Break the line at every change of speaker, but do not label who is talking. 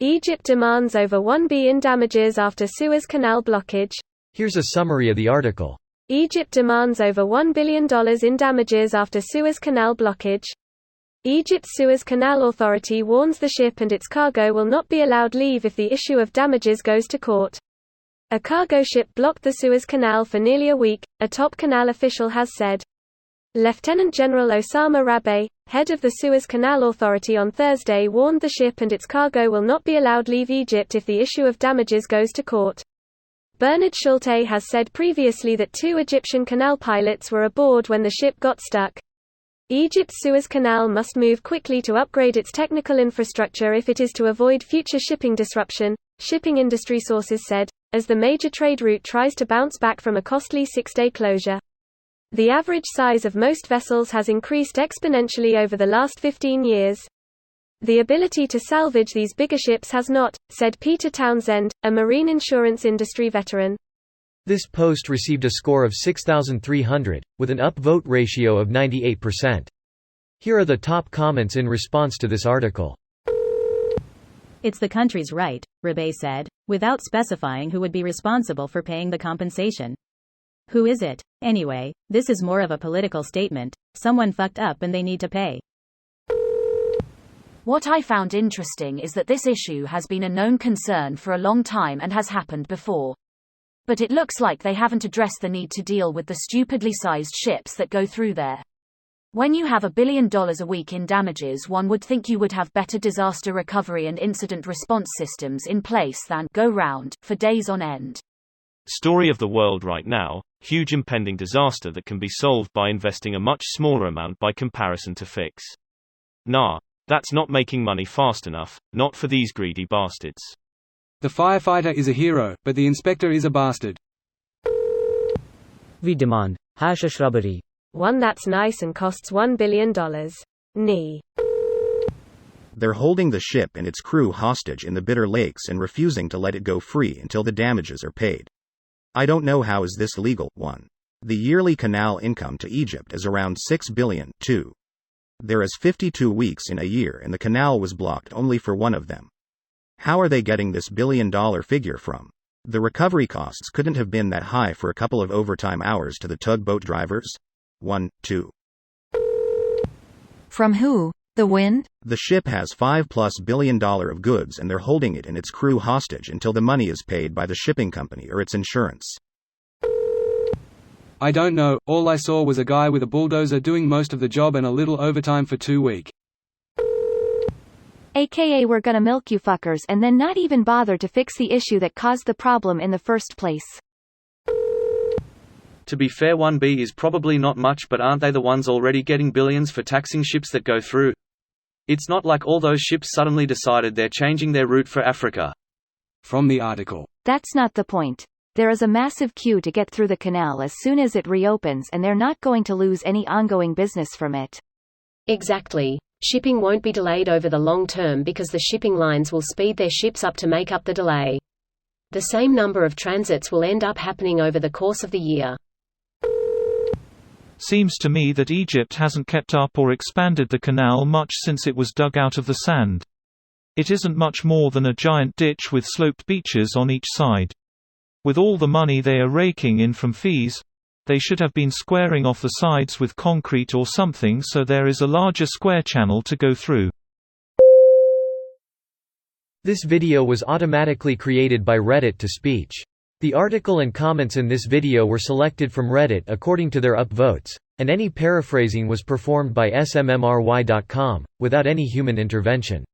Egypt demands over $1 billion in damages after Suez Canal blockage.
Here's a summary of the article.
Egypt demands over $1 billion in damages after Suez Canal blockage. Egypt's Suez Canal Authority warns the ship and its cargo will not be allowed leave if the issue of damages goes to court. A cargo ship blocked the Suez Canal for nearly a week, a top canal official has said. Lieutenant General Osama Rabe, head of the Suez Canal Authority, on Thursday warned the ship and its cargo will not be allowed leave Egypt if the issue of damages goes to court. Bernard Schulte has said previously that 2 Egyptian canal pilots were aboard when the ship got stuck. Egypt's Suez Canal must move quickly to upgrade its technical infrastructure if it is to avoid future shipping disruption, shipping industry sources said, as the major trade route tries to bounce back from a costly 6-day closure. The average size of most vessels has increased exponentially over the last 15 years. The ability to salvage these bigger ships has not, said Peter Townsend, a marine insurance industry veteran.
This post received a score of 6,300, with an upvote ratio of 98%. Here are the top comments in response to this article.
It's the country's right, Rabe said, without specifying who would be responsible for paying the compensation. Who is it, anyway? This is more of a political statement. Someone fucked up and they need to pay.
What I found interesting is that this issue has been a known concern for a long time and has happened before. But it looks like they haven't addressed the need to deal with the stupidly sized ships that go through there. When you have $1 billion a week in damages, one would think you would have better disaster recovery and incident response systems in place than go round for days on end.
Story of the world right now, huge impending disaster that can be solved by investing a much smaller amount by comparison to fix. Nah. That's not making money fast enough, not for these greedy bastards.
The firefighter is a hero, but the inspector is a bastard.
We demand a shrubbery.
One that's nice and costs $1 billion. Knee.
They're holding the ship and its crew hostage in the Bitter Lakes and refusing to let it go free until the damages are paid. I don't know how is this legal. 1. The yearly canal income to Egypt is around $6 billion. 2. There is 52 weeks in a year and the canal was blocked only for one of them. How are they getting this billion-dollar figure from? The recovery costs couldn't have been that high for a couple of overtime hours to the tugboat drivers? 1, 2.
From who? The wind?
The ship has $5+ billion of goods and they're holding it and its crew hostage until the money is paid by the shipping company or its insurance.
I don't know, all I saw was a guy with a bulldozer doing most of the job and a little overtime for 2 weeks.
AKA we're gonna milk you fuckers and then not even bother to fix the issue that caused the problem in the first place.
To be fair, 1B is probably not much, but aren't they the ones already getting billions for taxing ships that go through? It's not like all those ships suddenly decided they're changing their route for Africa.
From the article.
That's not the point. There is a massive queue to get through the canal as soon as it reopens and they're not going to lose any ongoing business from it.
Exactly. Shipping won't be delayed over the long term because the shipping lines will speed their ships up to make up the delay. The same number of transits will end up happening over the course of the year.
Seems to me that Egypt hasn't kept up or expanded the canal much since it was dug out of the sand. It isn't much more than a giant ditch with sloped beaches on each side. With all the money they are raking in from fees, they should have been squaring off the sides with concrete or something so there is a larger square channel to go through.
This video was automatically created by Reddit to speech. The article and comments in this video were selected from Reddit according to their upvotes, and any paraphrasing was performed by smmry.com, without any human intervention.